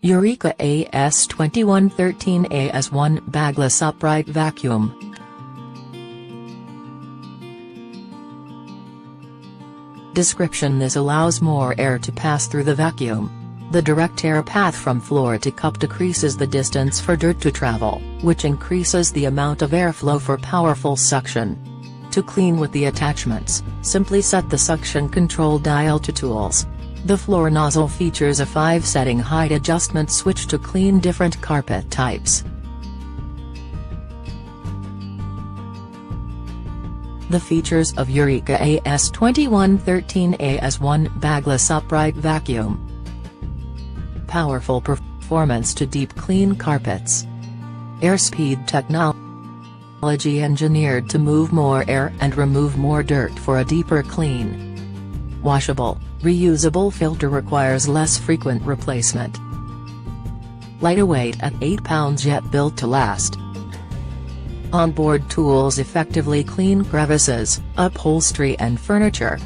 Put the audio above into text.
Eureka AS2113A as one bagless upright vacuum. Description: This allows more air to pass through the vacuum. The direct air path from floor to cup decreases the distance for dirt to travel, which increases the amount of airflow for powerful suction. To clean with the attachments, simply set the suction control dial to Tools. The floor nozzle features a 5-setting height adjustment switch to clean different carpet types. The features of Eureka AS2113A as one bagless upright vacuum. Powerful performance to deep clean carpets. Airspeed Technology-engineered to move more air and remove more dirt for a deeper clean. Washable, reusable filter requires less frequent replacement. Lightweight at 8 pounds yet built to last. Onboard tools effectively clean crevices, upholstery and furniture.